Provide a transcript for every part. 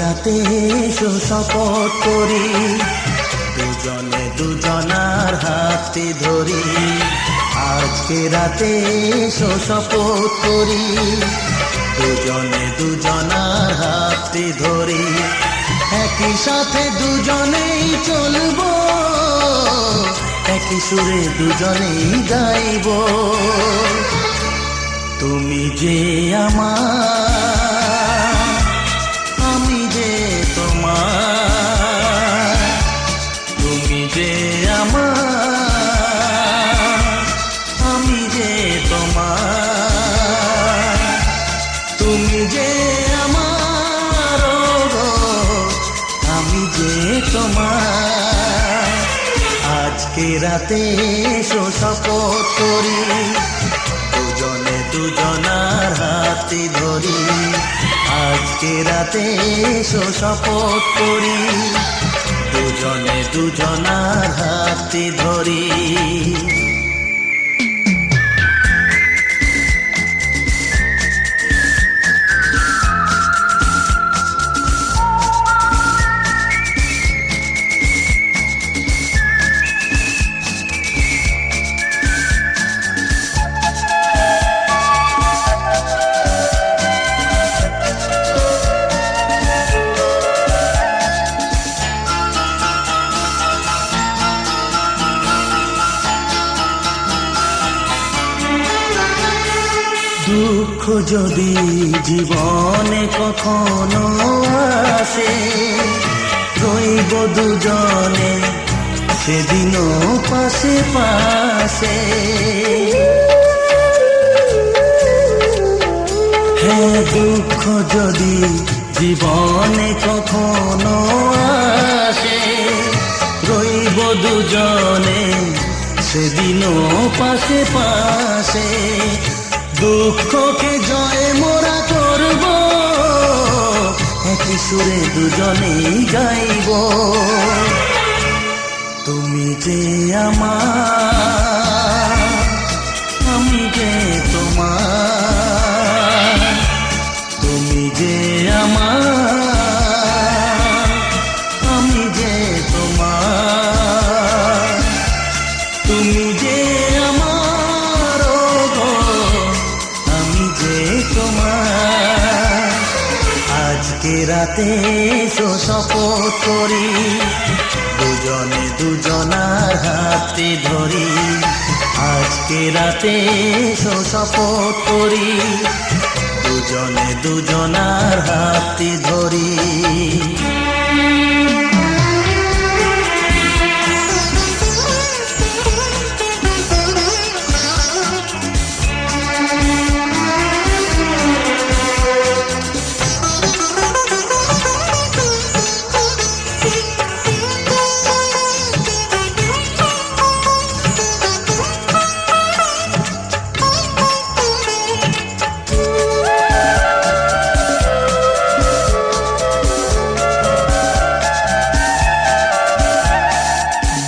রাতে এসো শপথ করি, দুজনে দুজনার হাতে ধরি। আজকে রাতে এসো শপথ করি, দুজনে দুজনার হাতে ধরি। একই সাথে দুজনেই চলবো, একই সুরে দুজনেই গাইব। তুমি যে আমার, আমি যে তোমার। তুমি যে আমার, আমি যে তোমার। তুমি যে আমার, আমি যে তোমার। আজকে রাতে এসো শপথ করি, দুজনে দুজনার হাতে ধরি। আজকে রাতে এসো শপথ করি, দুজনে দুজনার হাতে ধরি। দুঃখ যদি জীবনে কখনো আসে, রইব দুজনে সেদিনও পাশে পাশে। হ্যাঁ, দুঃখ যদি জীবনে কখনো আসে, রইব দুজনে সেদিনও পাশে পাশে। দুঃখকে জয় মোরা করব, একই সুরে দুজনেই গাইব। তুমি যে আমার, আমি যে তোমার। তুমি যে আমার, আমি যে তোমার। তুমি যে আমার, আমি যে তোমার। আজকে রাতে এসো শপথ করি, দুজনে দুজনার হাতে ধরি। আজকে রাতে এসো শপথ করি, দুজনে দুজনার হাতে ধরি।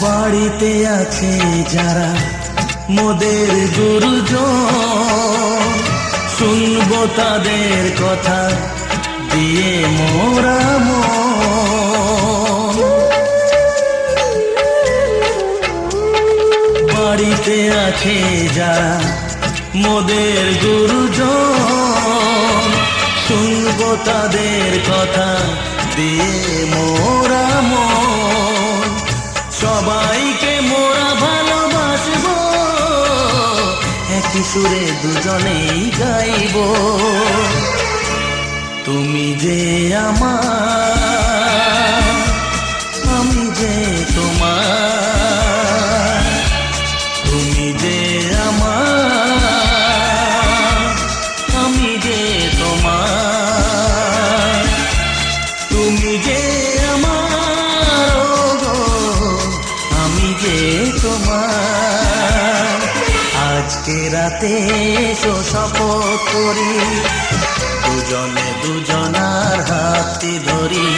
বাড়িতে আছে যারা মোদের গুরুজন, শুনবো তাদের কথা দিয়ে মোরা মন। বাড়িতে আছে যারা মোদের গুরুজন, শুনবো তাদের কথা দিয়ে মোরা মন। সবাইকে মোরা ভালোবাসবো, একই সুরে দুজনেই গাইব। তুমি যে আমার, আমি যে তোমার। তুমি যে আমার, আমি যে তোমার। তুমি যে আমার, আমি যে তোমার। আজকে রাতে এসো শপথ করি, দুজনে দুজনার হাতে ধরি।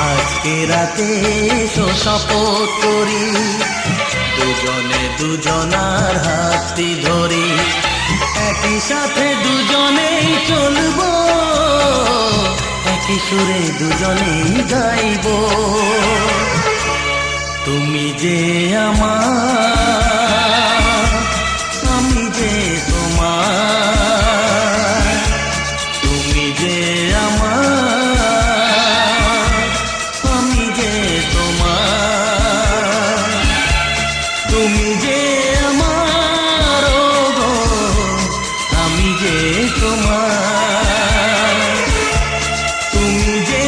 আজকে রাতে এসো শপথ করি, দুজনে দুজনার হাতে ধরি। একই সাথে দুজনেই চলবো, একই সুরে দুজনেই গাইব। তুমি যে আমার, আমি যে তোমার। তুমি যে আমার, আমি যে তোমার। তুমি যে আমার, ও গো, আমি যে তোমার। তুমি যে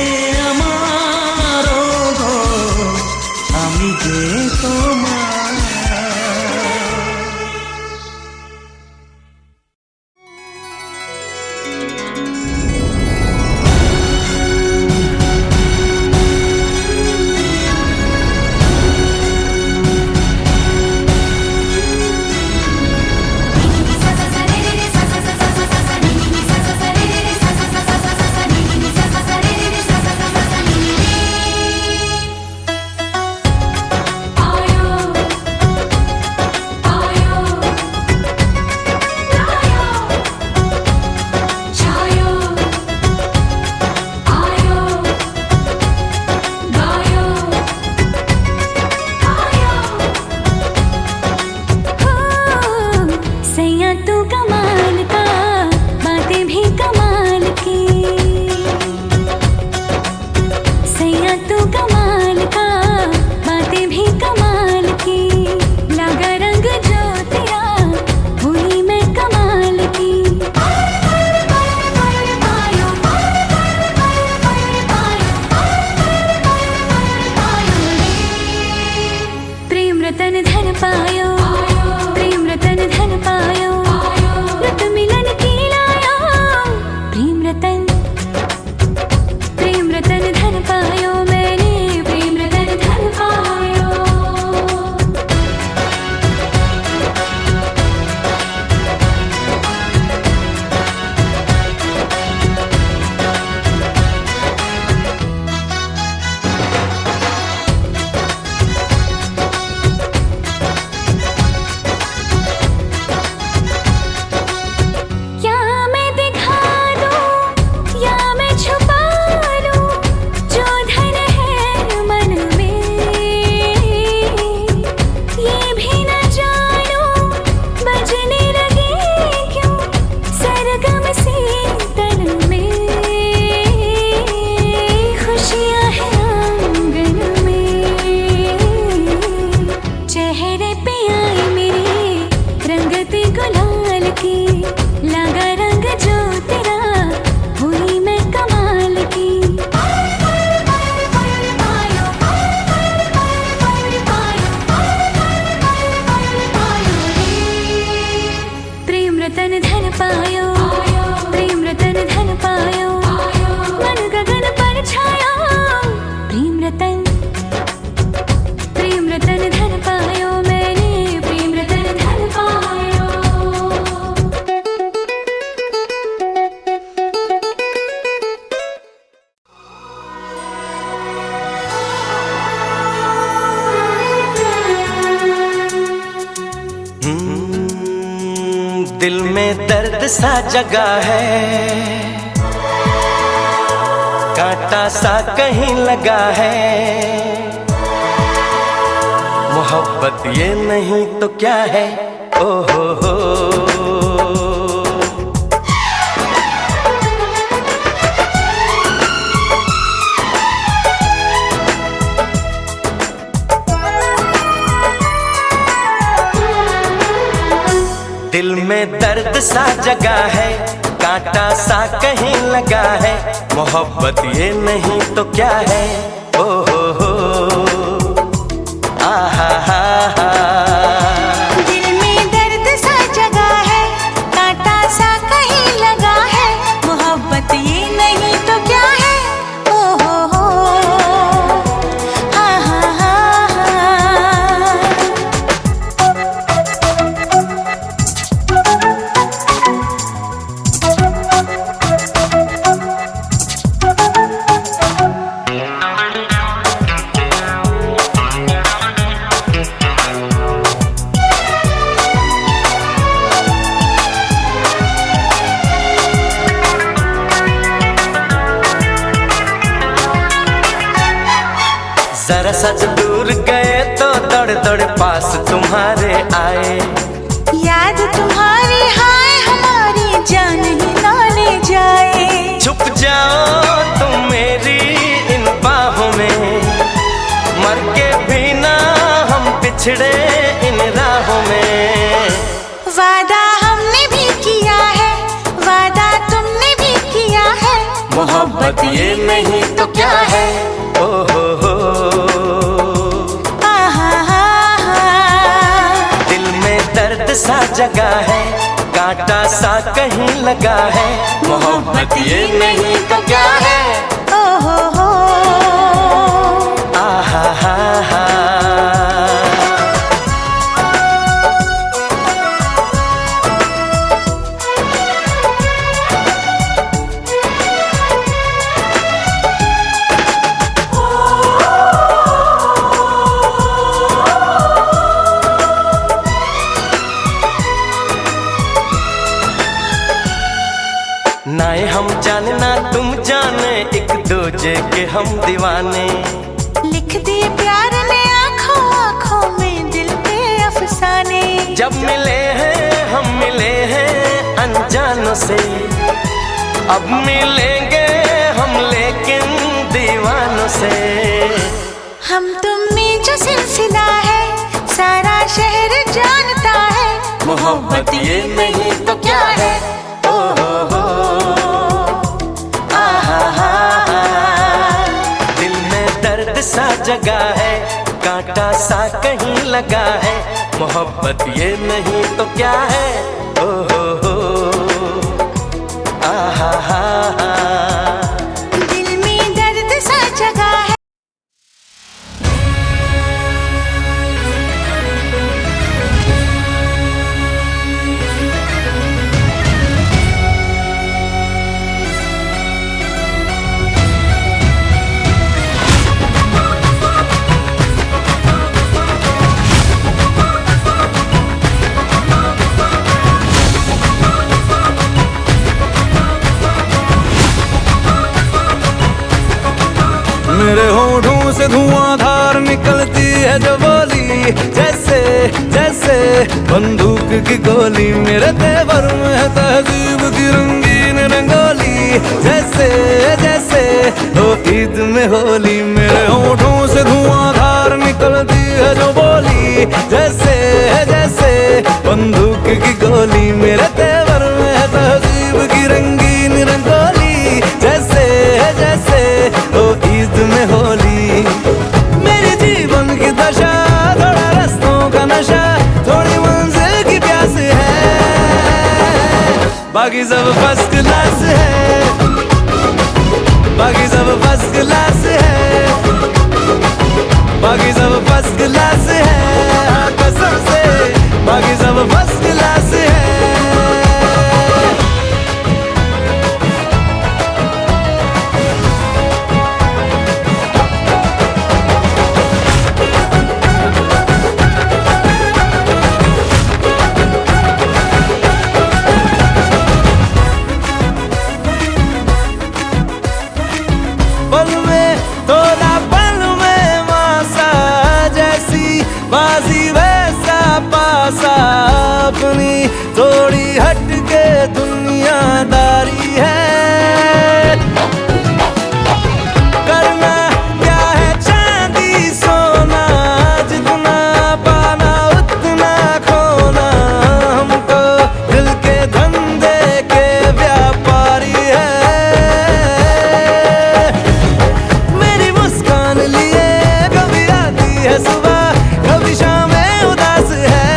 আমার, ও গো, আমি যে তোমার। दिल में दर्द सा जगा है, कांटा सा कहीं लगा है। मोहब्बत ये नहीं तो क्या है, ओ हो। दिल में दर्द सा जगा है, कांटा सा कहीं लगा है। मोहब्बत ये नहीं तो क्या है, ओ हो आहा हा हा। दिल में दर्द सा जगा है, कांटा सा कहीं लगा है। मोहब्बत ये नहीं तो क्या है, ओ हो आहा हा हा। सज दूर गए तो दौड़ दौड़ पास तुम्हारे आए। याद तुम्हारी हाय हमारी जान ही ना ले जाए। छुप जाओ तुम मेरी इन बाहों में, मर के भी ना हम बिछड़े इन राहों में। वादा हमने भी किया है, वादा तुमने भी किया है। मोहब्बत ये नहीं तो क्या है। ओ हो दिल में दर्द सा जगा है, कांटा सा कहीं लगा है। मोहब्बत ये नहीं तो क्या है। ओ हो आहा हा हा। ना हम जाने ना तुम जाने, एक दूजे के हम दीवाने। लिख दिए प्यार ने आँखों आँखों में दिल पे अफसाने। जब मिले हैं हम मिले हैं अनजानों से, अब मिलेंगे हम लेकिन दीवानों से। हम तुम में जो सिलसिला है सारा शहर जानता है। मोहब्बत ये नहीं तो क्या है। ओ हो आहा हा हा। दिल में दर्द सा जगा है, कांटा सा कहीं लगा है। मोहब्बत ये नहीं तो क्या है। ओ हो आहा हा हा। दिल में दर्द सा जगा है। मेरे होठों से धुआंधार निकलती है जो बोली, जैसे जैसे बंदूक की गोली। मेरे तेवर में है तहजीब की रंगीन रंगोली, जैसे जैसे हो ईद में होली। मेरे होठों से धुआंधार निकलती है जो बोली, जैसे जैसे बंदूक की गोली। मेरे तेवर में है तहजीब की रंगीन रंगोली, जैसे जैसे हो ईद में होली। मेरे जीवन की दशा थोड़ा रस्तों का नशा, थोड़ी मंजिल की प्यास है, बाकी सब फर्स्ट क्लास है। बाकी सब फर्स्ट क्लास है। बाकी सब फर्स्ट क्लास है। हाँ कसम से बाकी सब फर्स्ट क्लास है। पल में तोला पल में मासा, जैसी बाजी वैसा पासा। अपनी थोड़ी हट के दुनियादारी है, करना क्या है चांदी सोना। जितना पाना उतना खोना, हम तो दिल के धंधे के व्यापारी है। मेरी मुस्कान लिए कभी आती है सुबह, कभी शामें उदास है,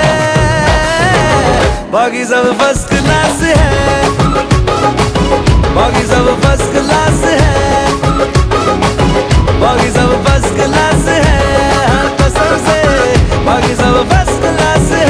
बाकी सब फर्स्ट क्लास है। बाकी सब फर्स्ट क्लास है। बाकी सब फर्स्ट क्लास है। हाँ कसम से बाकी सब फर्स्ट क्लास है।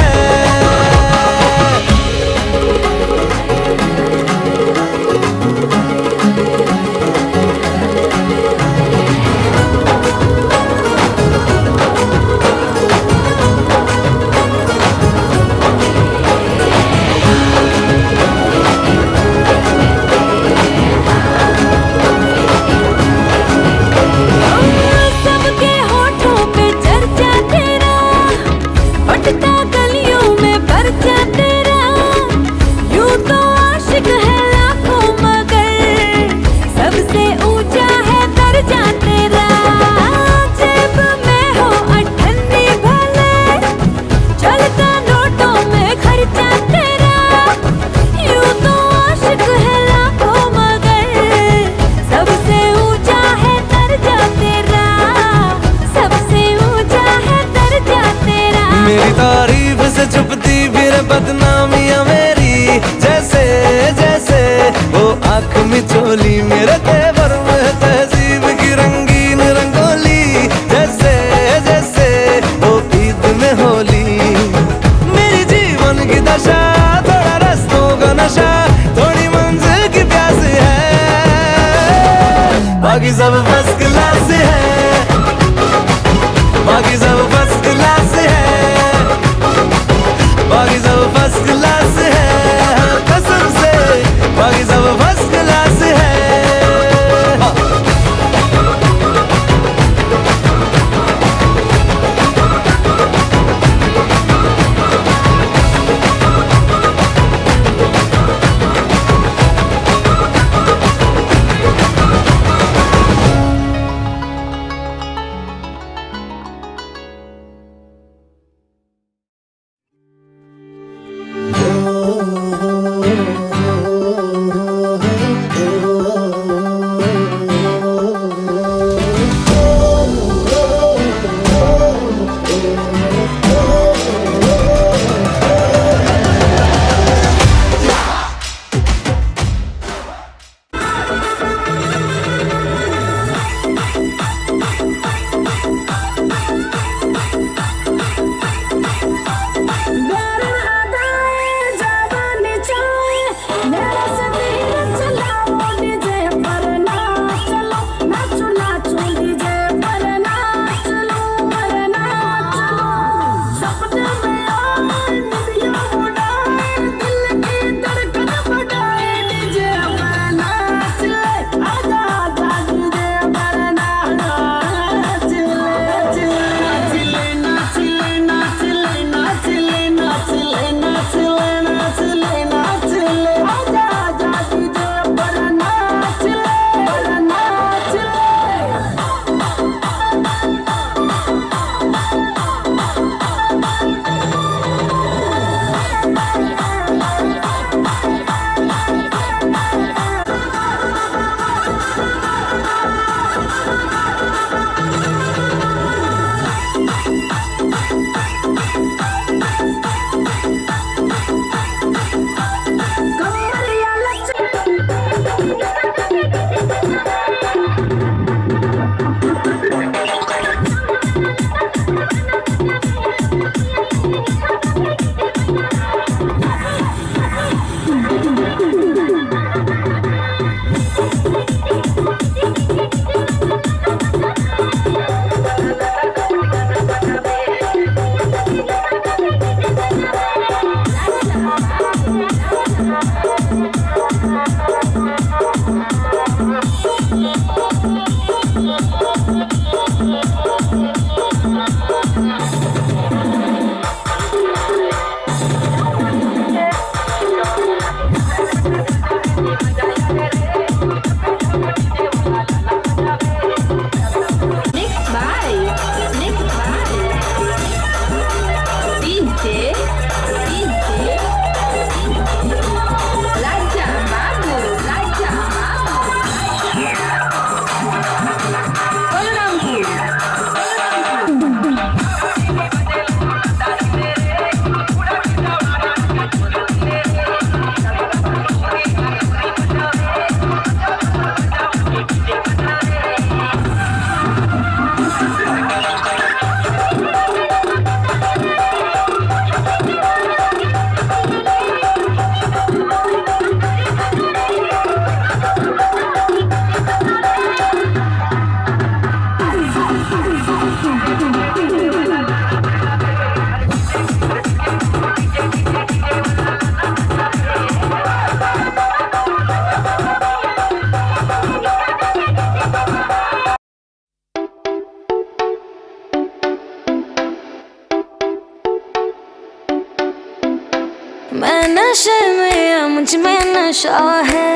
मैं नशे में या मुझ में नशा है,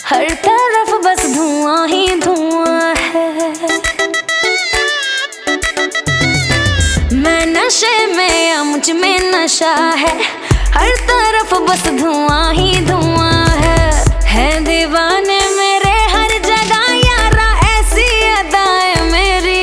हर तरफ बस धुआं ही धुआं है। मैं नशे में या मुझ में नशा है, हर तरफ बस धुआं ही धुआं है दीवाने मेरे हर जगह यारा ऐसी अदाएं मेरी।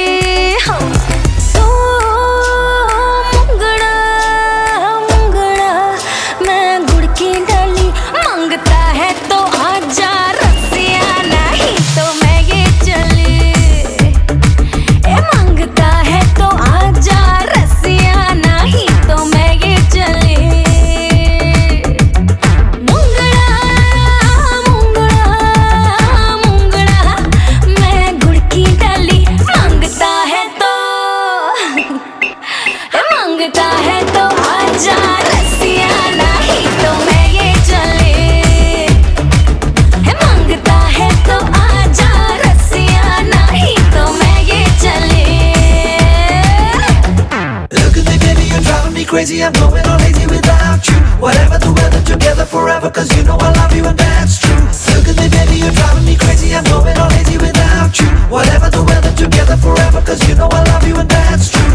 Crazy, I'm going all lazy without you. Whatever the weather, together forever, cause you know I love you and that's true. Look at me baby, you're driving me crazy, I'm going all lazy without you. Whatever the weather, together forever, cause you know I love you and that's true.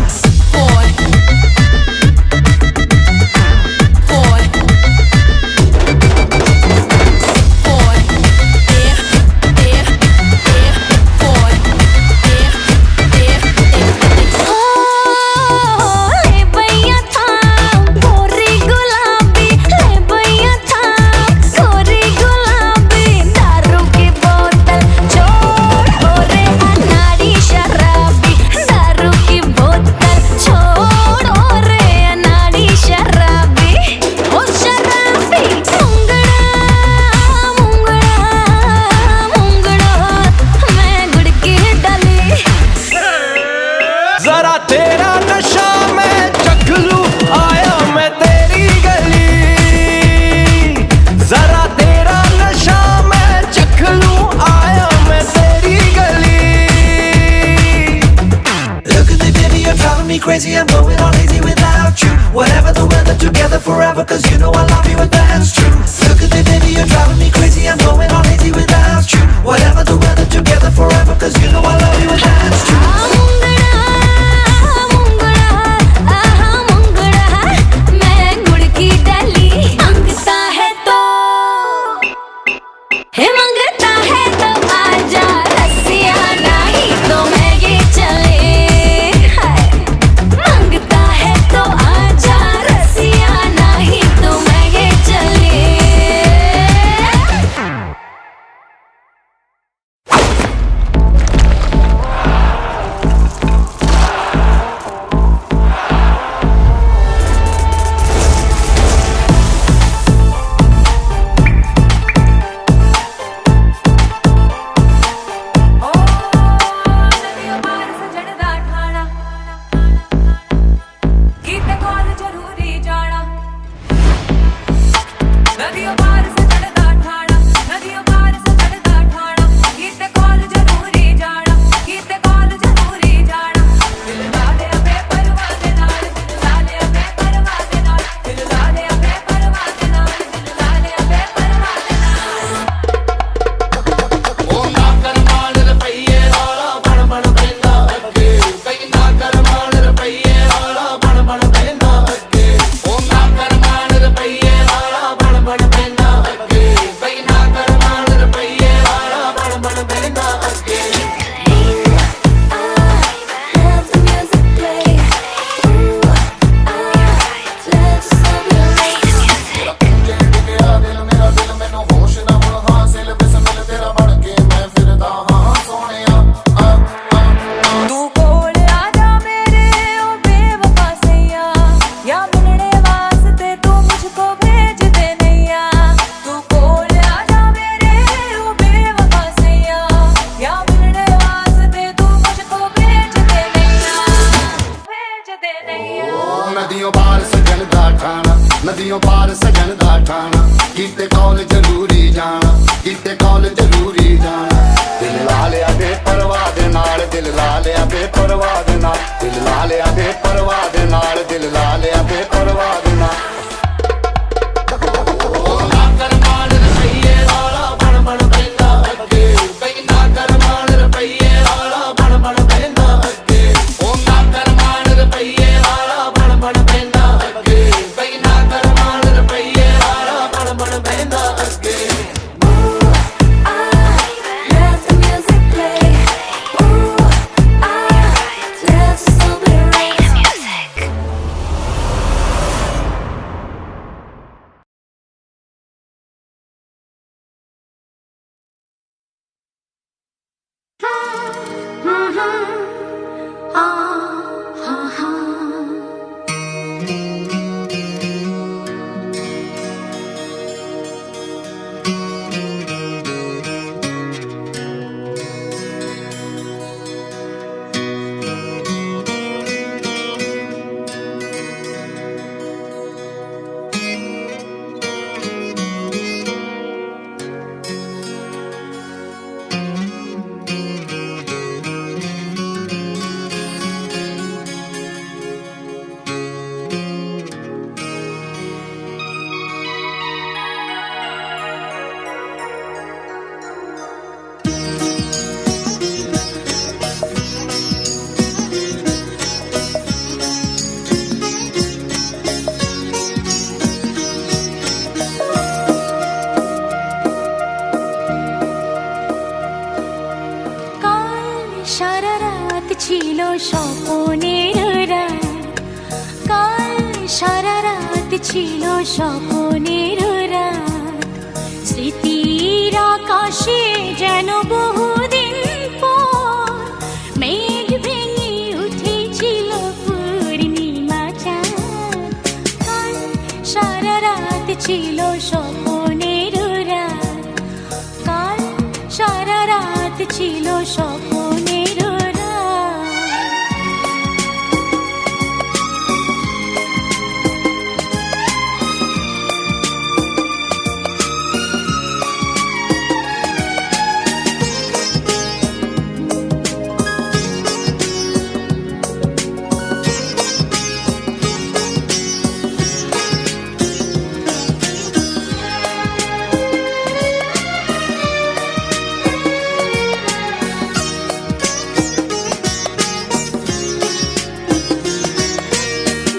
जरा तेरा नशा मैं चख लूं, आया मैं तेरी गली। जरा तेरा नशा मैं चख लूं, आया मैं तेरी गली। Look at me baby, you're driving me crazy, I'm going all lazy without you. Whatever the weather, together forever, cause you know I love you and that's true. Look at me baby, you're driving me crazy, I'm going all lazy without you. Whatever the weather, together forever, cause you know I love you and that's true. मंगता है সারা রাত ছিল স্বপ্নের রাত, কাল সারা রাত ছিল স্বপ্নের রাত। স্মৃতির আকাশে যেন বহুদিন পর মেঘ ভেঙে উঠেছিল পূর্ণিমা চাঁদ। কাল সারা রাত ছিল স্বপ্নের রাত, কাল সারা রাত ছিল স্বপ্নের রাত।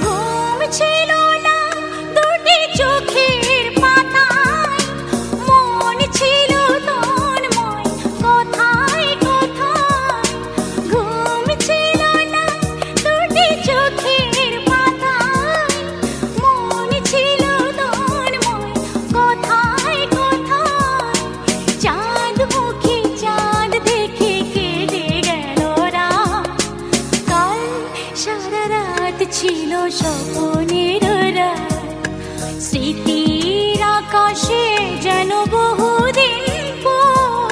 ঘুম ছিল না দুটি চোখের পাতায়, মন ছিল তন্ময় কোথায় কোথায়। ঘুম ছিল না দুটি চোখের পাতায়, মন ছিল তন্ময় কোথায় কোথায়। চাঁদ মুখে চাঁদ দেখে কেটে গেল রাত, কাল সারা রাত ছিল স্বপ্নের রাত। স্মৃতির আকাশে যেন বহুদিন পর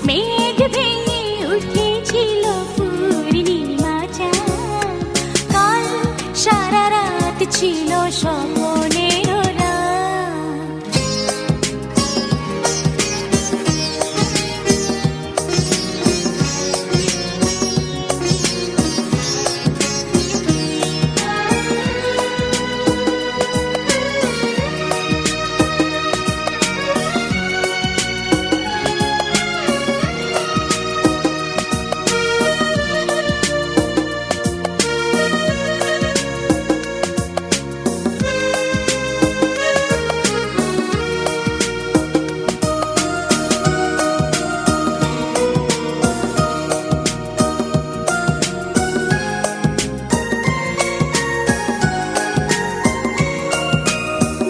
মেঘ ভেঙে উঠেছিল পূর্ণিমা চাঁদ। কাল সারা রাত ছিল স্বপ্নের রাত।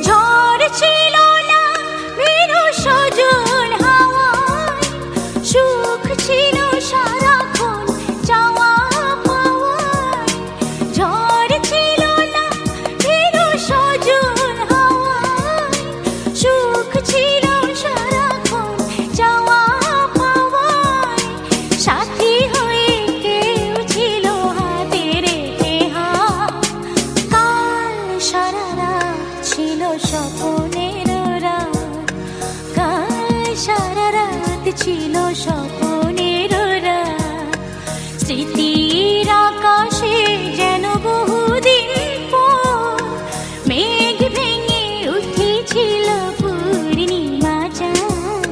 ঝড় ছিল না ভীরু সজল হাওয়ায়, সুখ ছিল সারাক্ষণ চাওয়া পাওয়ায়। ঝড় ছিল না ভীরু সজল হাওয়ায়, সুখ ছিল সারাক্ষণ চাওয়া পাওয়ায়। সাথী হয়ে কেউ ছিল হাতে রেখে হাত, কাল সারা রাত ছিল স্বপ্নের রাত, কাল সারা রাত ছিল স্বপ্নের রাত। স্মৃতির আকাশে যেন বহুদিন পর মেঘ ভেঙে উঠেছিল পূর্ণিমা চাঁদ।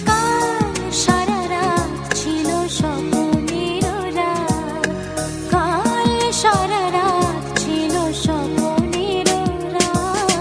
কাল সারা রাত ছিল স্বপ্নের রাত, কাল সারা রাত ছিল স্বপ্নের রাত।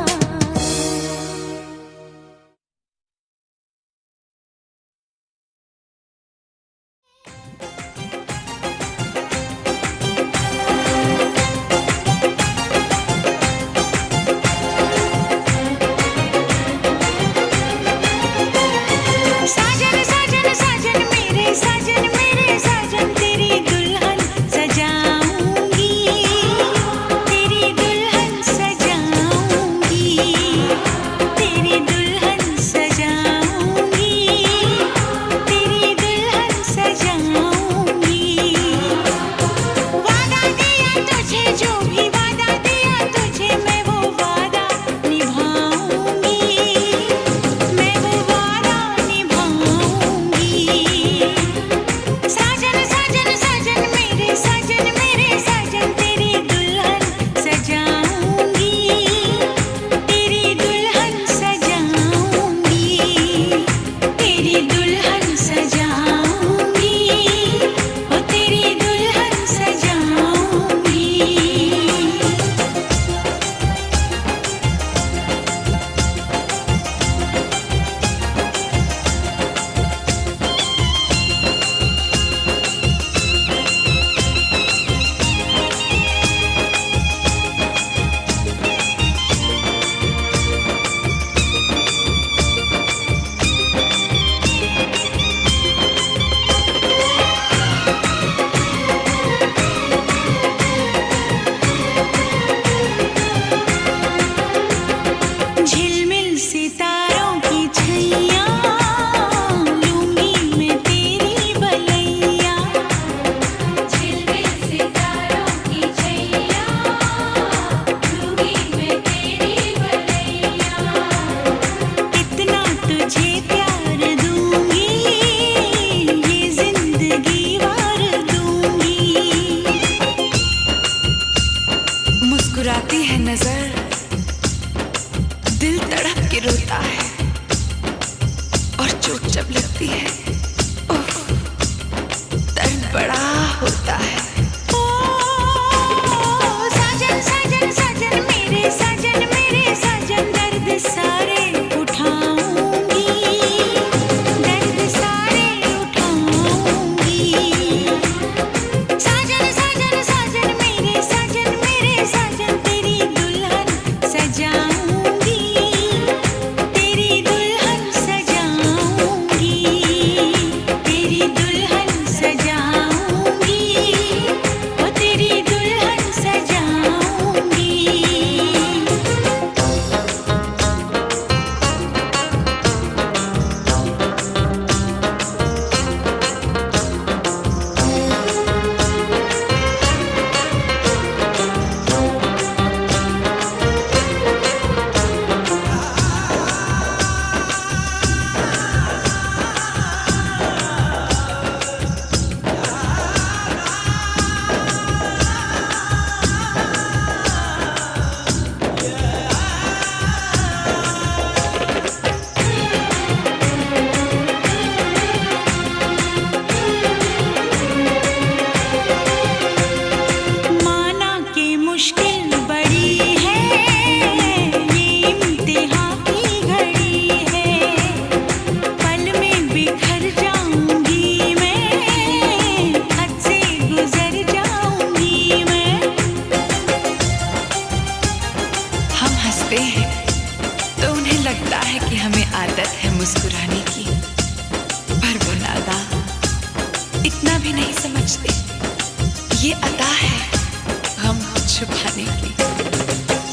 समझते, ये अदा है गम छुपाने की।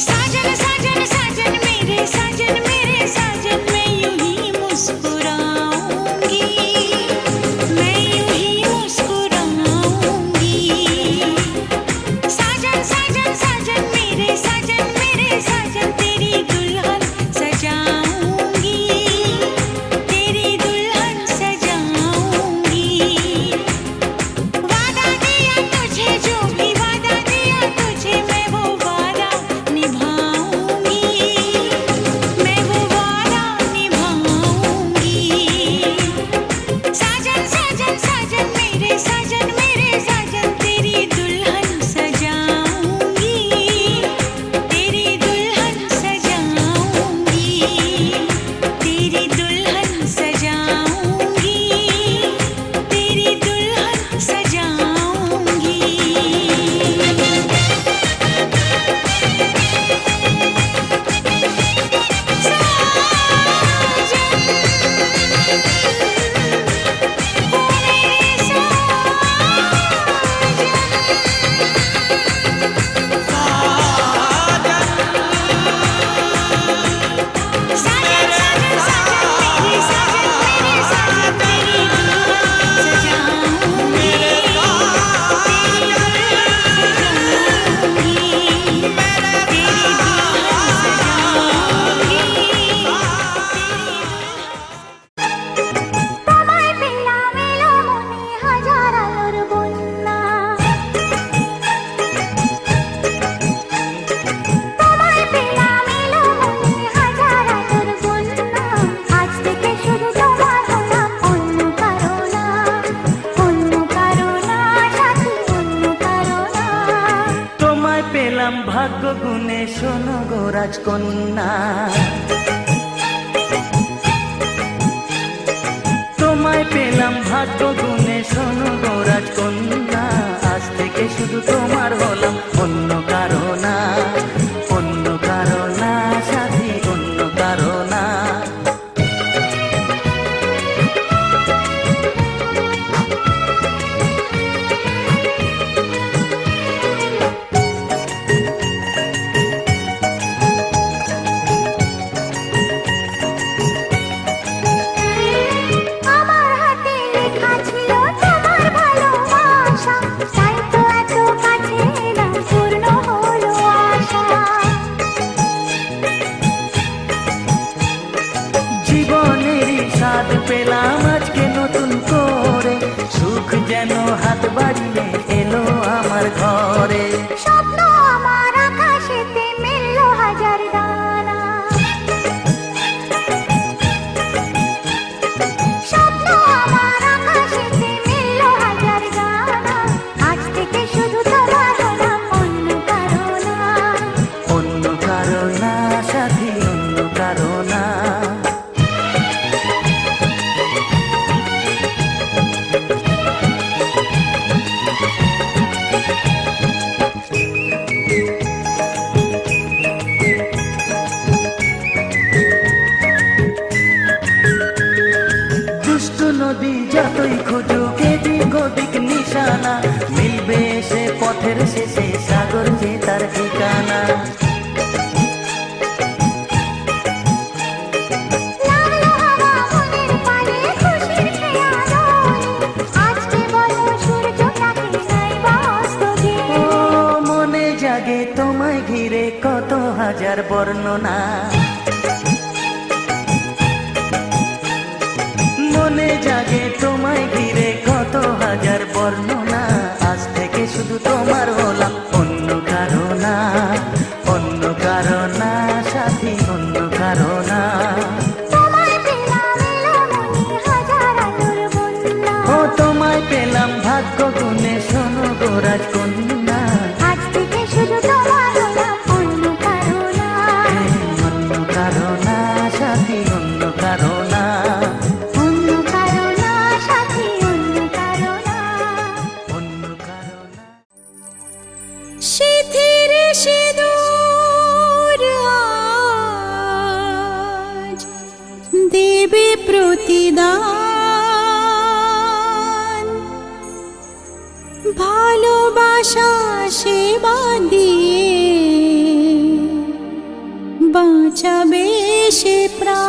साजन साजन साजन मेरे साजन मैं यूं ही मुस्कुराऊंगी, मैं यूं ही मुस्कुराऊंगी। साजन साजन साजन मेरे साजन तेरी दुल्हन सजाऊंगी, तेरी दुल्हन सजाऊंगी। वादा दिया तुझे, जो भी वादा दिया तुझे, मैं वो वादा निभाऊंगी, मैं वो वादा निभाऊंगी। साजन साजन साजन मेरे साजन तेरी दुल्हन सजाऊंगी, तेरी दुल्हन सजाऊंगी, तेरी दुल्हन सजाऊंगी, तेरी दुल्हन सजाऊंगी। साजन साजन साजन मेरे साजन तेरी दुल्हन सजाऊंगी, तेरी दुल्हन सजाऊंगी, तेरी তোমায় পেলাম ভাগ্য গুণে শোনো গো রাজকন্যা, তোমায় পেলাম ভাগ্য গুণে শোনো গো রাজকন্যা। আজ থেকে শুধু তোমার হলাম, অন্য কারো না, অন্য কারো না সাথী, অন্য কারো না। আমার হাতে লেখা ছিল তোমার ভালোবাসা, তাই তো এত কাছে এলাম, পূর্ণ হলো আশা। জীবনেরই স্বাদ পেলাম আজকে নতুন করে, সুখ যেন হাত বাড়িয়ে এলো আমার ঘরে। স্বপ্ন আমার আকাশেতে মেলল হাজার দানা, স্বপ্ন আমার আকাশেতে মেলল হাজার দানা। আজ থেকে শুধু তোমার হলাম, অন্য কারো না, অন্য কারো না সাথী, অন্য কারো না। দুষ্ট নদী যতই খুঁজুক এদিক ওদিক নিশানা, মিলবে সে পথের শেষে সাগর যে তার ঠিকানা। লাগলো হাওয়া মনের পানে খুশির খেয়াল, আজকে বলো সূর্যটাকে নাই বা অস্ত যে। ও মনে জাগে তোমায় ঘিরে কত হাজার বর্ণনা, মনে জাগে তোমায় ঘিরে কত হাজার বর্ণনা। আজ থেকে শুধু তোমার হলাম, অন্য কারো না, অন্য কারো না সাথী, অন্য কারো না। তোমায় পেলাম এলো মনে হাজার আলোর বন্যা, ও তোমায় পেলাম ভাগ্য গুণে শোনো গো রাজকন্যা। আজ থেকে শুধু তোমার হলাম, অন্য কারো না, অন্য কারো না সাথী, অন্য কারো না। অন্য কারো না সাথী, ভালোবাসা সেবা দিয়ে বাঁচাবে সে প্রাণ।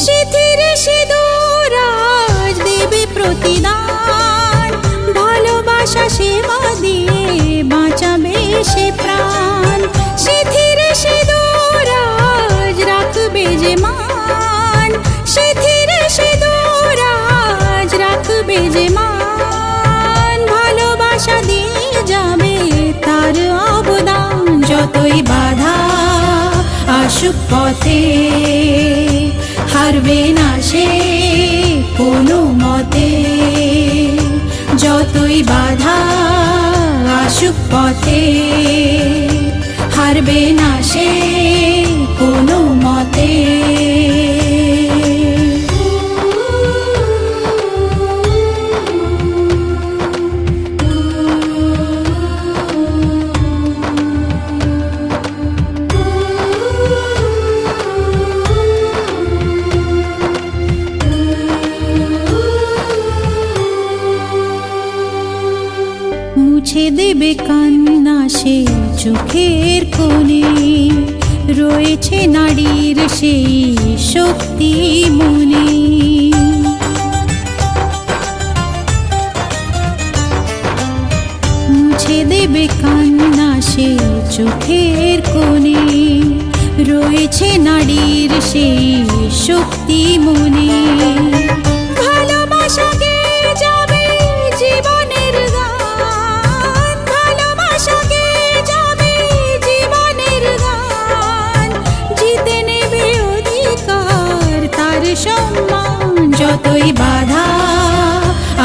সিঁথিরে সিঁদুর আজ দেবে প্রতিদান, ভালোবাসা সেবা দিয়ে বাঁচাবে সে প্রাণ। সিঁথিরে সিঁদুর আজ রাখবে যে মান, সিঁথিরে সিঁদুর আজ রাখবে যে মান, ভালোবাসা দিয়ে যাবে তার অবদান। যতই বাধা আসুক পথে হারবে না সে কোনো মতে, যতই বাধা আসুক পথে হারবে না সে কোনো মতে। মুছে দেবে কান্না সে চোখের কোণে, রয়েছে নারীর সেই শক্তি মনে। মুছে দেবে কান্না সে চোখের কোণে, রয়েছে নারীর সেই শক্তি মনে। ভালোবাসা গেয়ে যাবে জীবনের গান, ভালোবাসা গেয়ে যাবে জীবনের গান, জিতে নেবে অধিকার তার সম্মান। যতই বাধা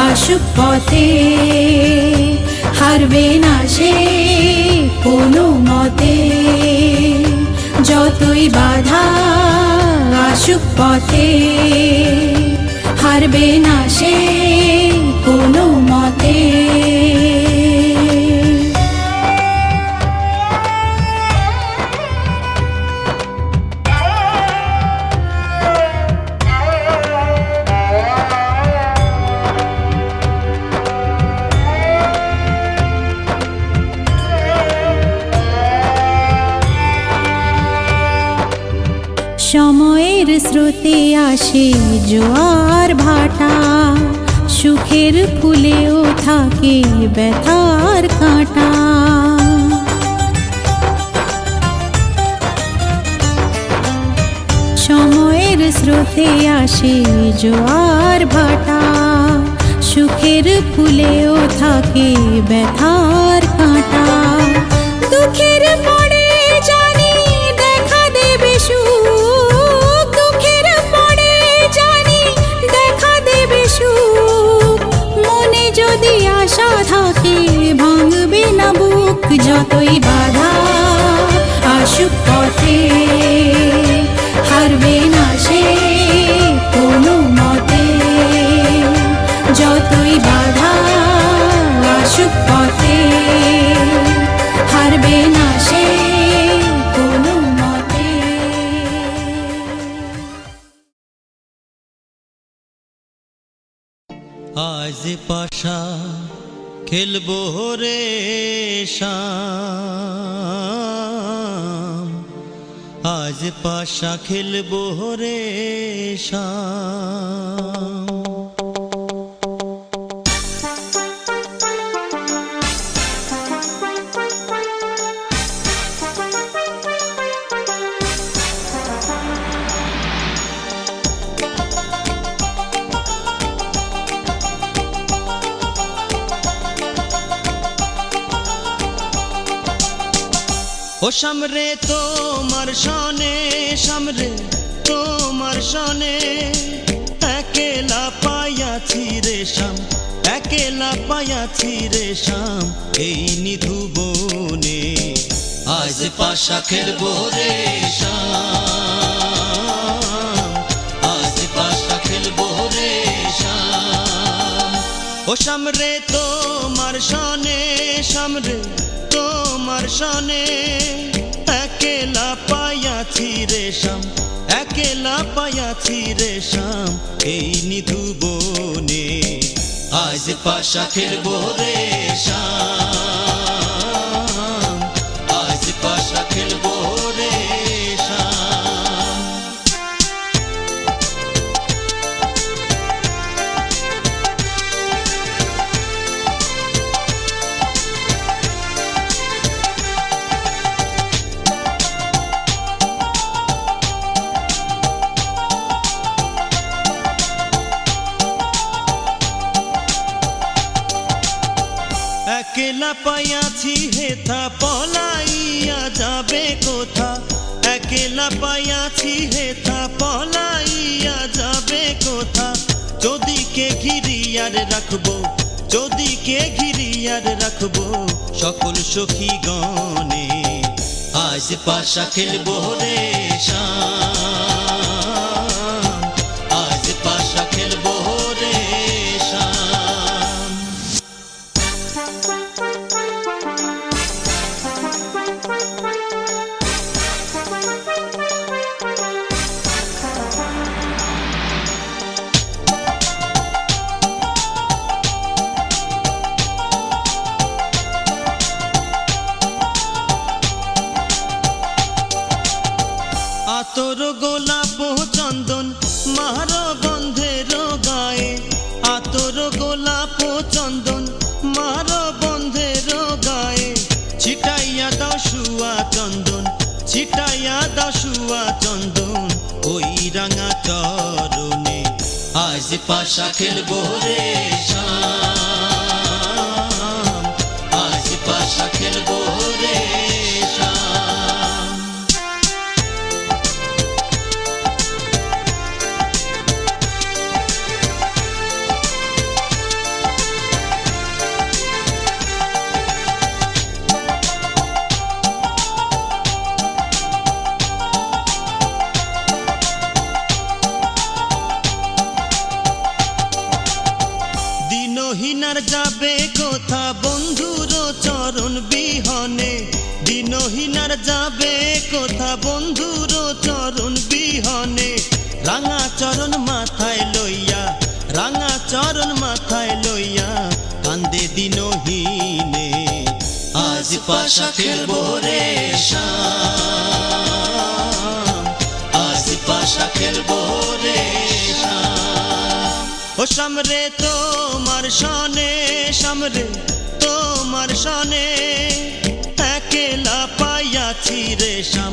আসুক পথে হারবে না সে কোনো মতে, যতই বাধা আসুক পথে হারবে না সে কোনো মতে। সময়ের স্রোতে আসে জোয়ার ভাটা, সুখের ফুলেও থাকে ব্যথার কাঁটা। সময়ের স্রোতে আসে জোয়ার ভাটা, সুখের ফুলেও থাকে ব্যথার কাঁটা। দুঃখের পরে জানি দেখা দেবে সুখ, দুঃখের পরে জানি দেখা দেবে সুখ, মনে যদি আশা থাকে ভাঙবে না বুক। যতই বাধা আসুক পথে হারবে না সে কোনো মতে, যতই বাধা আসুক পথে হারবে না সে কোনো মতে। আজ পাশা খেলবো রে শাম, আজ পাশা খেলবো রে শাম। ও সামরে তোমার সনে, সামরে তোমার সনে, একেলা পাইয়াছি রে শাম, একেলা পাইয়াছি রে শাম এই নিধু বনে। আজ পাশা খেলবো রে শাম, আজ পাশা খেলবো রে শাম। ও সামরে তোমার সনে, সামরে শনে একেলা পাইয়াছি রেশম, একেলা পাইয়াছি রেশম এই নিধু বনে। আজ পাশা খেলবো রে শাম, আজ পাশা খেলবো রে শাম। একেলা পাইয়াছি হেথা পলাইয়া যাবে কোথা, একেলা পাইয়াছি হেথা পলাইয়া যাবে কোথা। যদি কে ঘিরিয়ার রাখবো, যদি কে ঘিরিয়ার রাখবো সকল সখী গণে। আজ পাশা খেলবো রে শাম, আজ পাশা খেলবো রে শাম। আতর গোলাপ চন্দন মার বন্ধের গায়ে, আতর গোলাপ চন্দন মার বন্ধের গায়ে। ছিটাইয়া দাও শুয়া চন্দন, ছিটাইয়া দাও শুয়া চন্দন ওই রাঙা চরণে। আজ পাশা খেলবো রে শাম, আজ পাশা খেলবো রে শাম। দিনহীনার যাবে কোথা বন্ধুর চরণ বিহনে, দিনহীনার যাবে কোথা বন্ধুর চরণ বিহনে। রাঙা চরণ মাথায় লইয়া, রাঙা চরণ মাথায় লইয়া কান্দে দিনহীনে। আজ পাশা খেলবো রে শাম, আজ পাশা খেলবো রে শাম। ও সামরে তোমার শনে, সামরে তোমার শনে একেলা পাইয়াছি রেশম,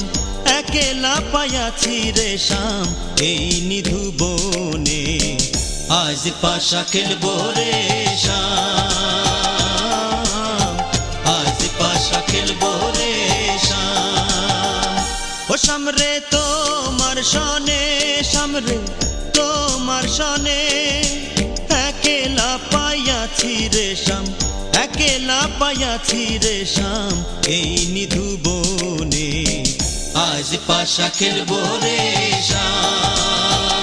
একেলা পাইয়াছি রেশম এই নিধু বনে। আজ পাশা খেলবো রে শাম, আজ পাশা খেলবো রে শাম। ও সামরে তোমার শনে, সামরে তোমার শনে একেলা পাইয়াছি রেশম, একেলা পাইয়াছি রেশম এই নিধু বনে। আজ পাশা খেলবো রে শাম,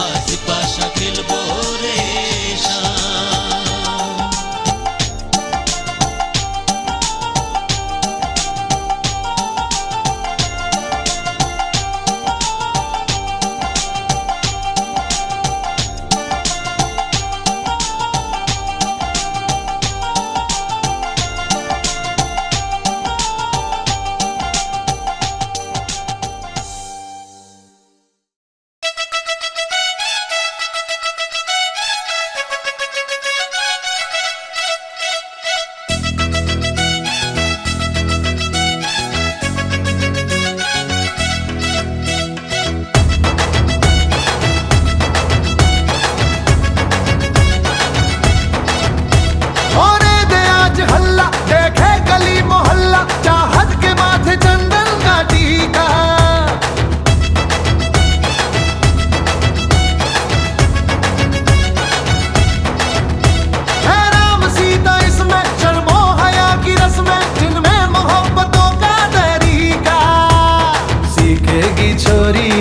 আজ পাশা খেলবো রে শাম।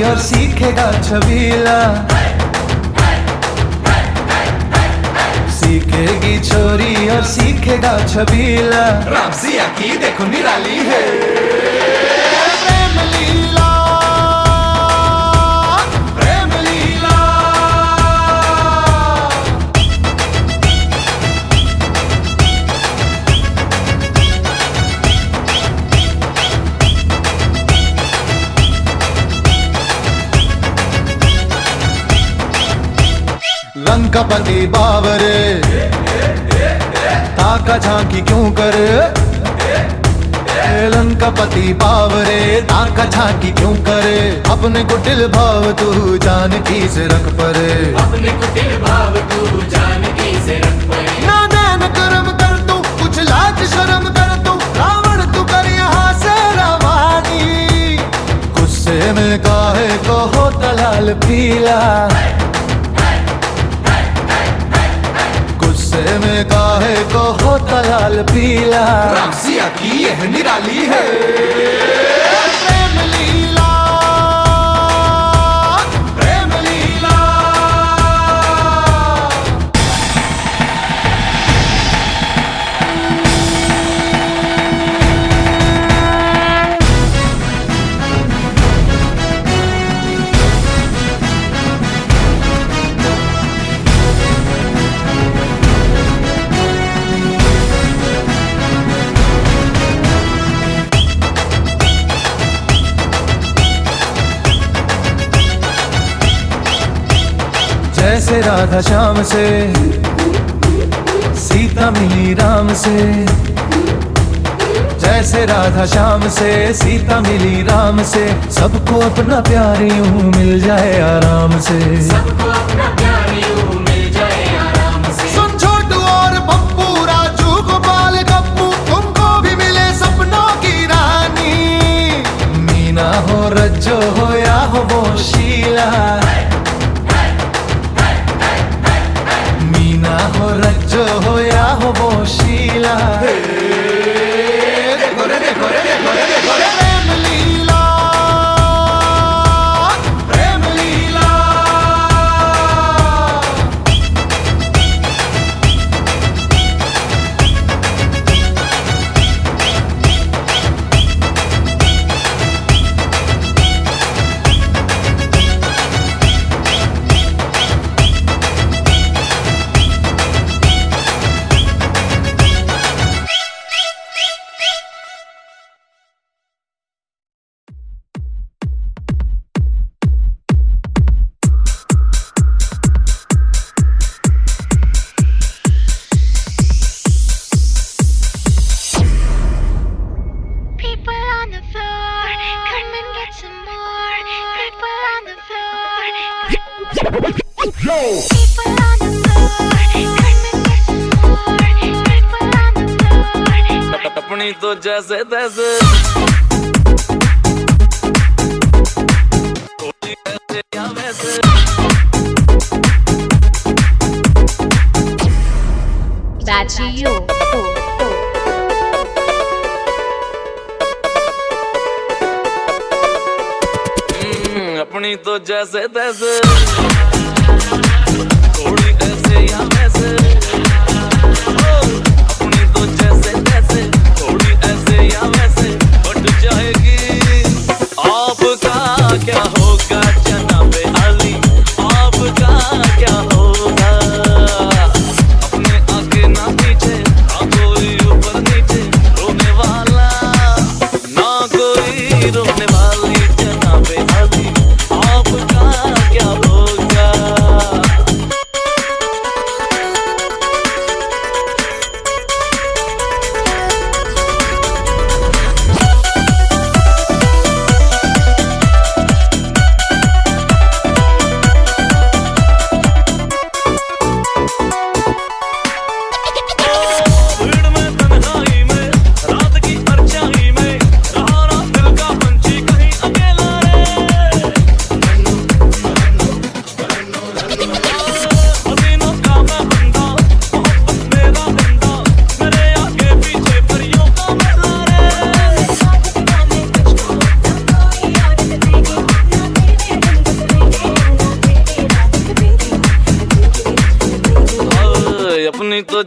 और सीखेगा छबीला, सीखे पिएगी छोरी और सीखेगा छबीला। रामसिया की देखो निराली है प्रेम लीला, प्रेम लीला। लंकापति बावरे ताका झांकी क्यों करे, लंकापति बावरे ताका झांकी क्यों करे। अपने कुटिल भाव तू जानकी से रख परे, अपने कुटिल भाव तू जानकी से रख परे। नादान कर्म कर तू कुछ लाज शर्म कर तू, रावण तू कर यहाँ से रवानी। गुस्से में काहे को होता लाल पीला, गुस्से में काहे को होता लाल पीला। रामसिया की यह निराली है प्रेम लीला, प्रेम लीला। जैसे राधा श्याम से सीता मिली राम से, जैसे राधा श्याम से सीता मिली राम से। सबको अपना प्यार यूं मिल जाए आराम से, सबको अपना प्यार यूं मिल जाए आराम से। सुन छोटू और पप्पू, राजू गोपाल गप्पू, तुमको भी मिले सपनों की रानी। मीना हो रज्जो हो या हो वो शीला, मीना हो रज्जो हो या हो वो शीला। देखो रे देखो रे देखो रे देखो रे प्रेम लीला, प्रेम लीला। People on the floor, come and get some more. People on the floor. People on the floor, come and get some more. People on the floor. अपनी तो जैसे तैसे थोड़ी ऐसे या वैसे। Batchy अपनी तो जैसे तैसे थोड़ी ऐसे या वैसे। अपनी तो जैसे तैसे थोड़ी ऐसे या वैसे बट जाएगी। आपका क्या होगा जनाबे अली, आपका क्या होगा। अपने आगे ना पीछे, ना कोई ऊपर नीचे रोने वाला, ना कोई रोने वाली जनाबे अली। आपका क्या होगा।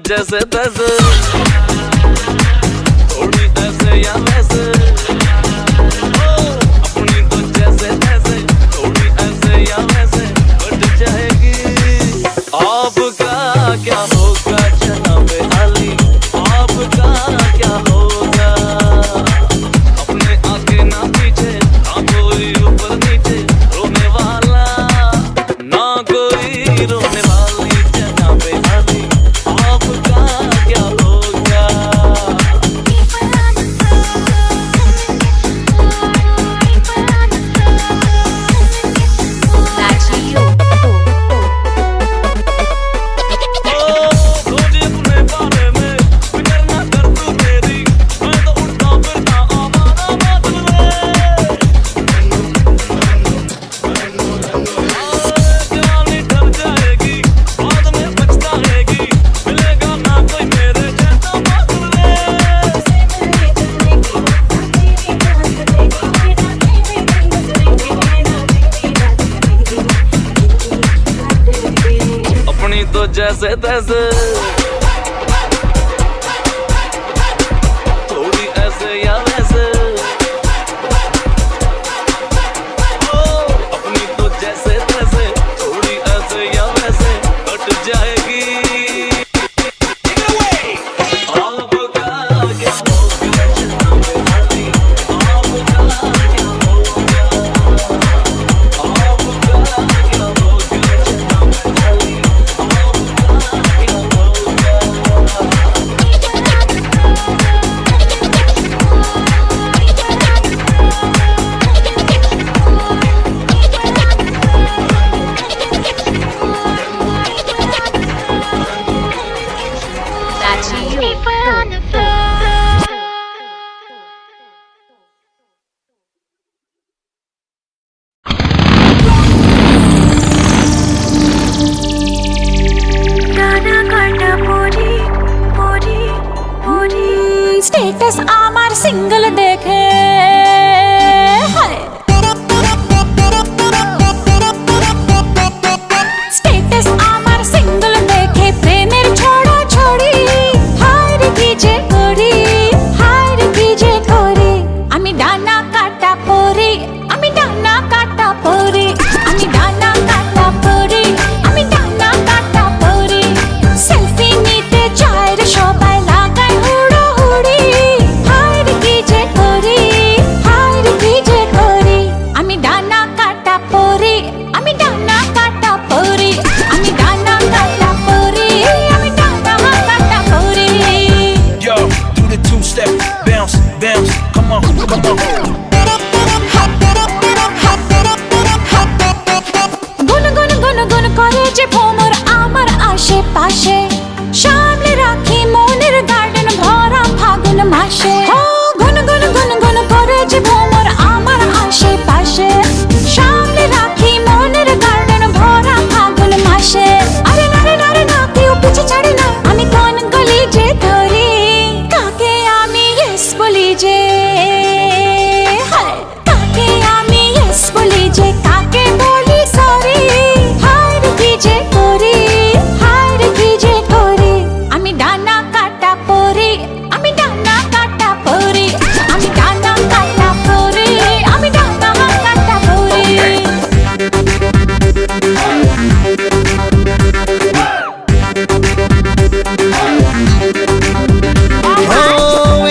जैसे तैसे थोड़ी ऐसे या वैसे अपनी तो जैसे तैसे थोड़ी ऐसे या वैसे कट जाएगी आपका क्या होगा जनाबे आली आपका क्या होगा अपने आगे ना पीछे ना कोई ऊपर नीचे रोने वाला ना कोई रोने वाली जनाबे आली आपका क्या होगा सोच अपने बारे में फिक्र ना कर तू तेरी मैं तो उड़ता फिरता आवारा बादल में जवानी ढल जाएगी बाद में पछताएगी मिलेगा ना कोई मेरे जैसा बादल में अपनी तो जैसे तैसे थोड़ी ऐसे या वैसे अपनी तो जैसे तैसे थोड़ी ऐसे या वैसे कट जाएगी आपका क्या होगा जनाबे आली आपका क्या होगा आपका क्या होगा जनाबे आली স্টেটাস আমার সিঙ্গেল দেখে স্টেটাস আমার সিঙ্গেল দেখে প্রেমের ছড়া ছড়ি হার কি যে করি হার কি যে করি আমি ডানা কাটা পরি আমি ডানা কাটা পরি আমি ডানা কাটা পরি আমি ডানা কাটা পরি সেলফি নিতে চায় রে সবাই লাগায় হুড়োহুড়ি হার কি যে করি হার কি যে করি আমি ডানা কাটা পরি আমি ডানা কাটা পরি আমি ডানা কাটা পরি আমি ডানা কাটা পরি Yo, do the two-step, bounce, bounce, come on, come on. গুন গুন গুন গুন করে যে ভ্রমর আমার আশেপাশে সামনে রাখি মনের গার্ডেন ভরা ফাগুন মাসে গুন গুন গুন গুন করে যে ভ্রমর আমার আশেপাশে সামনে রাখি মনের গার্ডেন ভরা ফাগুন মাসে আরে নারে নারে না কেউ পিছে ছাড়ে না আমি কোন গলি যে ধরি কাকে আমি ইয়েস বলি যে কাকে আমি ইয়েস বলি যে কাকে বলি সরি হার কি যে করি হার কি যে করি আমি ডানা কাটা পরি আমি ডানা কাটা পরি আমি ডানা কাটা পরি আমি ডানা কাটা পরি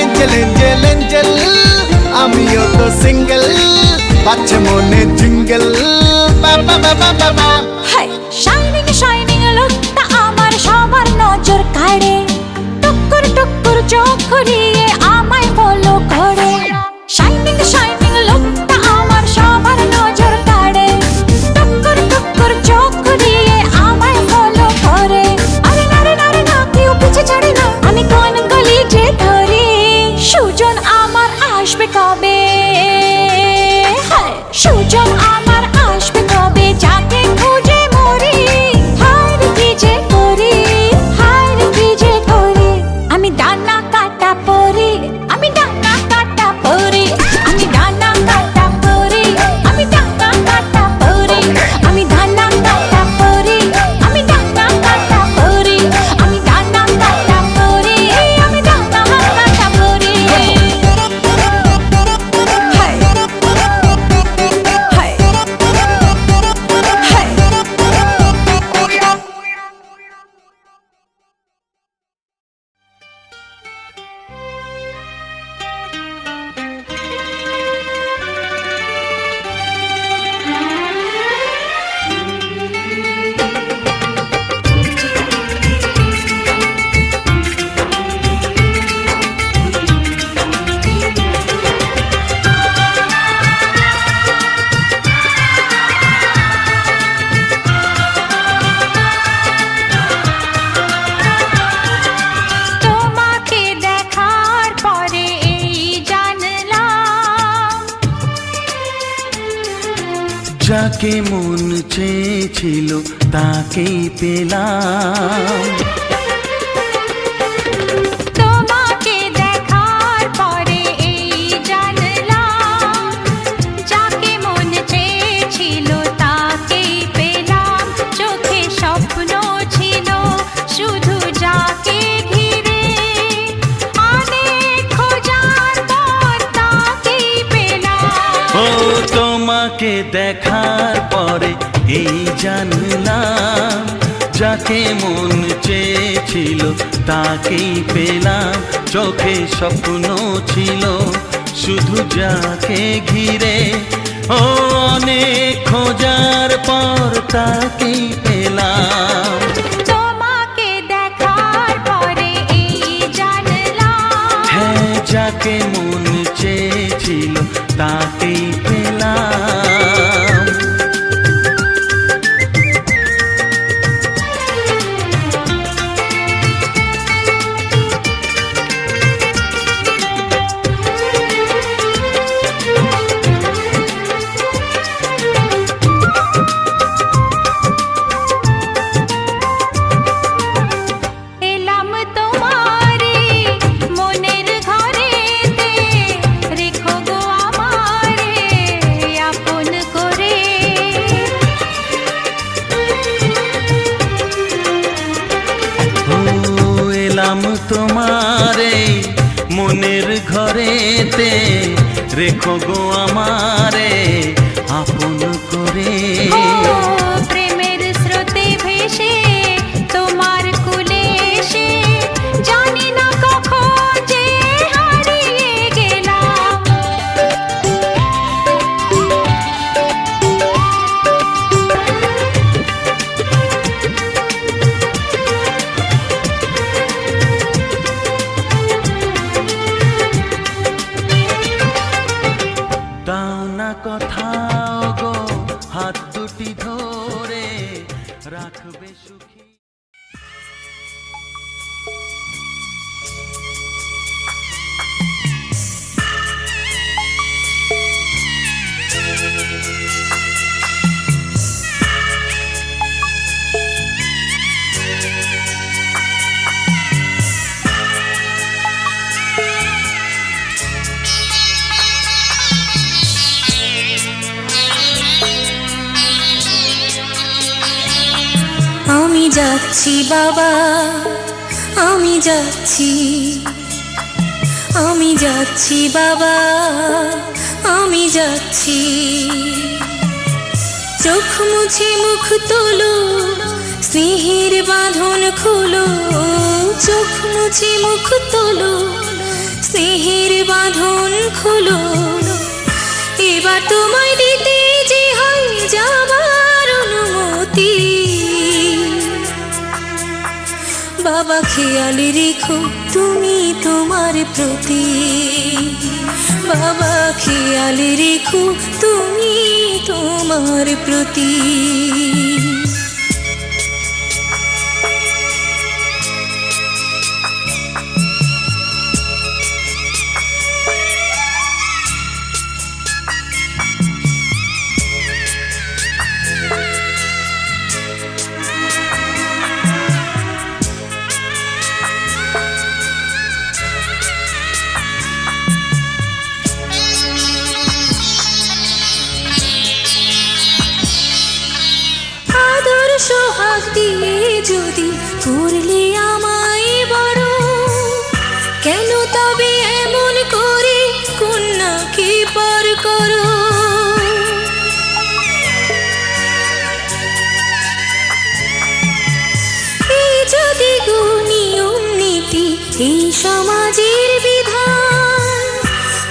এঞ্জেল এঞ্জেল এঞ্জেল আমিও তো সিঙ্গেল বাচ্চা মনে জিঙ্গেল বাবা বাবা বাবা হাই শাইনিং শাইনিং লুকটা আমার সবার নজর কাড়ে টুকুর টুকুর চোখ ঘুরিয়ে আমায় ফলো করে শাইনিং শাইনিং লুকটা আমার সবার নজর কাড়ে টুকুর টুকুর চোখ ঘুরিয়ে আমায় ফলো করে আরে নারে নারে না কেউ পিছে ছাড়ে না আমি কোন গলি যে ধরি সুজন আমার আসবে কবে সুজন আমার আসবে কবে যাকে খুঁজে মরি হার কি যে করি হার কি যে করি আমি ডানা কাটা যাকে মন চেয়েছিল তাকেই পেলাম। তোমাকে দেখার পরে এই জানলাম, যাকে মন চেয়েছিল তাকেই পেলাম। চোখে স্বপ্ন ছিল শুধু যাকে ঘিরে, অনেক খোঁজার পর তাকেই পেলাম। ও তোমাকে দেখার পরে এই জানলাম, যাকে মন চেয়েছিল তাকেই পেলাম। চোখে স্বপ্ন ছিল শুধু যাকে ঘিরে, ও অনেক খোঁজার পর তাকেই পেলাম। তোমাকে দেখার পরে এই জানলাম, হ্যাঁ, যাকে মন চেয়েছিল তাকেই পেলাম। এলাম তোমারে মনের ঘরেতে, রেখো গো আমারে আপন করে। ও এলাম তোমারে মনের ঘরেতে, রেখো গো আমারে আপন করে। ও প্রেমের স্রোতে ভেসে তোমার কুলে এসে, জানি না কখন যে হারিয়ে গেলাম। দাও না কোথাও গো হাত দুটি ধরে, রাখবে সুখী। আমি যাচ্ছি বাবা, আমি যাচ্ছি, আমি যাচ্ছি বাবা, আমি যাচ্ছি। চোখ মুছে মুখ তোলো, স্নেহের বাঁধন খোলো। চোখ মুছে মুখ তোলো, স্নেহের বাঁধন খোলো। এবার তোমায় দিতে যে হয় যাবার অনুমতি। বাবা খেয়াল রেখো তুমি তোমার প্রতি, বাবা খেয়াল রেখো তুমি তোমার প্রতি। সোহাগ দিয়ে যদি করলে আমায় বড়, কেন তবে এমন করে কন্যাকে পর করো। এই যদি গো নিয়ম নীতি, এই সমাজের বিধান,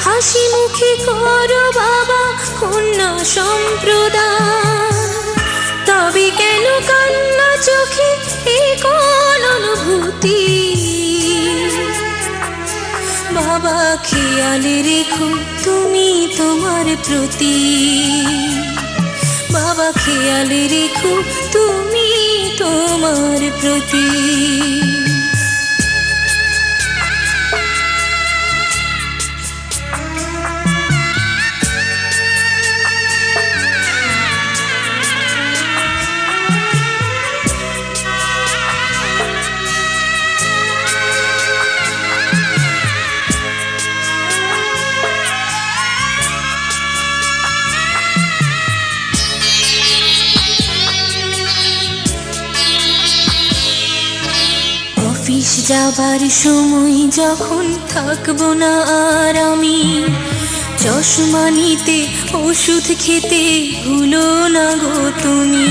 হাসি মুখে করো বাবা কন্যা সম্প্রদান। তবে কেন কান্না চোখে এই কোন অনুভূতি। বাবা খেয়াল রেখো তুমি তোমার প্রতি, বাবা খেয়াল রেখো তুমি তোমার প্রতি। যাবার সময় যখন থাকবো না আর আমি, চশমা নিতে ওষুধ খেতে ভুলো না গো তুমি।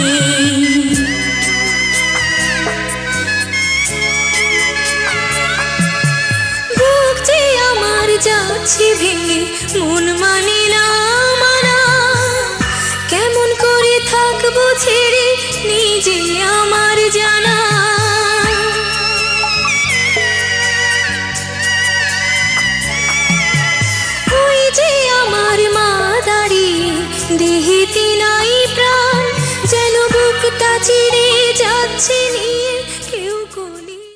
বুক যে আমার যাচ্ছে ভেঙে, মন মানে না মানা, কেমন করে থাকবো ছেড়ে নিজে আমার জানা। ওই যে আমার মা দাঁড়িয়ে, দেহেতে নাই প্রাণ,